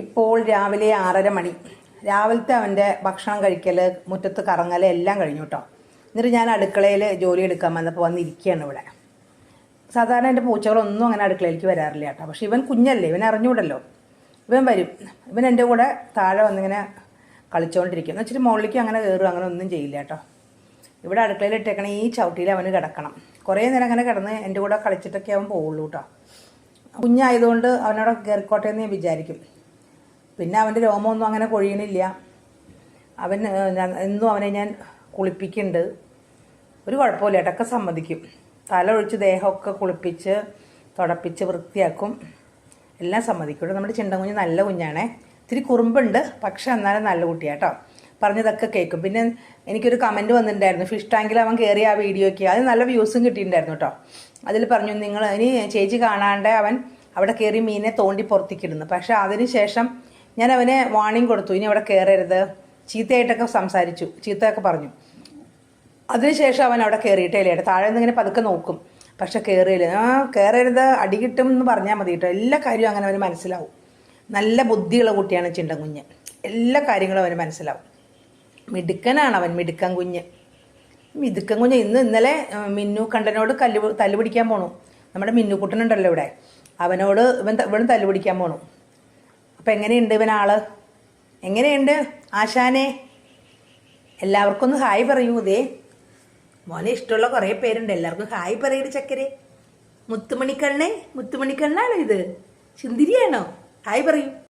ഇപ്പോൾ രാവിലെ 6:30 മണി. രാവിലത്തെ അവൻ്റെ ഭക്ഷണം കഴിക്കൽ, മുറ്റത്ത് കറങ്ങൽ എല്ലാം കഴിഞ്ഞു കേട്ടോ. എന്നിട്ട് ഞാൻ അടുക്കളയിൽ ജോലി എടുക്കാൻ വന്നപ്പോൾ വന്നിരിക്കുകയാണ് ഇവിടെ. സാധാരണ എൻ്റെ പൂച്ചകളൊന്നും അങ്ങനെ അടുക്കളയിലേക്ക് വരാറില്ല കേട്ടോ. പക്ഷെ ഇവൻ കുഞ്ഞല്ലേ, ഇവൻ അറിഞ്ഞൂടല്ലോ. ഇവൻ വരും. ഇവൻ എൻ്റെ കൂടെ താഴെ വന്നിങ്ങനെ കളിച്ചുകൊണ്ടിരിക്കും. എന്ന് വെച്ചിട്ട് മുകളിലേക്ക് അങ്ങനെ കയറും, അങ്ങനെ ഒന്നും ചെയ്യില്ല കേട്ടോ. ഇവിടെ അടുക്കളയിൽ ഇട്ടേക്കണ ഈ ചവിട്ടിയിൽ അവന് കിടക്കണം. കുറേ നേരം അങ്ങനെ കിടന്ന് എൻ്റെ കൂടെ കളിച്ചിട്ടൊക്കെ അവൻ പോവുള്ളൂ കേട്ടോ. കുഞ്ഞായതുകൊണ്ട് അവനോട് കയറിക്കോട്ടെ എന്ന് ഞാൻ വിചാരിക്കും. പിന്നെ അവൻ്റെ രോമമൊന്നും അങ്ങനെ കൊഴിയണില്ല. അവൻ എന്നും അവനെ ഞാൻ കുളിപ്പിക്കുന്നുണ്ട്. ഒരു കുഴപ്പമില്ല, ഏട്ടൊക്കെ സമ്മതിക്കും. തല ഒഴിച്ച് ദേഹമൊക്കെ കുളിപ്പിച്ച് തുടപ്പിച്ച് വൃത്തിയാക്കും, എല്ലാം സമ്മതിക്കും. നമ്മുടെ ചിണ്ടൻകുഞ്ഞ് നല്ല കുഞ്ഞാണേ. ഇത്തിരി കുറുമ്പുണ്ട്, പക്ഷെ എന്നാലും നല്ല കുട്ടിയാട്ടോ. പറഞ്ഞതൊക്കെ കേൾക്കും. പിന്നെ എനിക്കൊരു കമൻറ്റ് വന്നിട്ടുണ്ടായിരുന്നു, ഫിഷ് ടാങ്കിൽ അവൻ കയറി ആ വീഡിയോയ്ക്ക്. അത് നല്ല വ്യൂസും കിട്ടിയിട്ടുണ്ടായിരുന്നു കേട്ടോ. അതിൽ പറഞ്ഞു, നിങ്ങൾ ഇനി ചേച്ചി കാണാണ്ട് അവൻ അവിടെ കയറി മീനെ തോണ്ടി പുറത്തേക്കിടുന്നു. പക്ഷെ അതിന് ശേഷം ഞാൻ അവനെ വാർണിംഗ് കൊടുത്തു, ഇനി അവിടെ കയറരുത്. ചീത്തയായിട്ടൊക്കെ സംസാരിച്ചു, ചീത്തയൊക്കെ പറഞ്ഞു. അതിനുശേഷം അവൻ അവിടെ കയറിയിട്ടേ ഇല്ല. താഴെ നിന്ന് ഇങ്ങനെ പതുക്കെ നോക്കും, പക്ഷെ കയറിയില്ല. കയറരുത്, അടി കിട്ടും എന്ന് പറഞ്ഞാൽ മതി കേട്ടോ. എല്ലാ കാര്യവും അങ്ങനെ അവന് മനസ്സിലാവും. നല്ല ബുദ്ധിയുള്ള കുട്ടിയാണ് ചിണ്ടൻകുഞ്ഞ്. എല്ലാ കാര്യങ്ങളും അവന് മനസ്സിലാവും. മിടുക്കനാണ് അവൻ, മിടുക്കൻ കുഞ്ഞ്. മിടുക്കൻ കുഞ്ഞ് ഇന്നലെ മിന്നു കണ്ടനോട് തല്ല് പിടിക്കാൻ പോണു. നമ്മുടെ മിന്നുക്കുട്ടനുണ്ടല്ലോ ഇവിടെ, അവനോട് ഇവൻ തല്ല് പിടിക്കാൻ പോണു. അപ്പം എങ്ങനെയുണ്ട് ഇവനാള്? എങ്ങനെയുണ്ട് ആശാനെ? എല്ലാവർക്കും ഒന്ന് ഹായ് പറയൂ. ഇതേ മോനെ ഇഷ്ടമുള്ള കുറേ പേരുണ്ട്, എല്ലാവർക്കും ഹായ് പറയുടെ ചക്കരെ. മുത്തുമണിക്കണ്ണേ, മുത്തുമണിക്കണ്ണാണോ ഇത്? സുന്ദരിയാണോ? ഹായ് പറയൂ.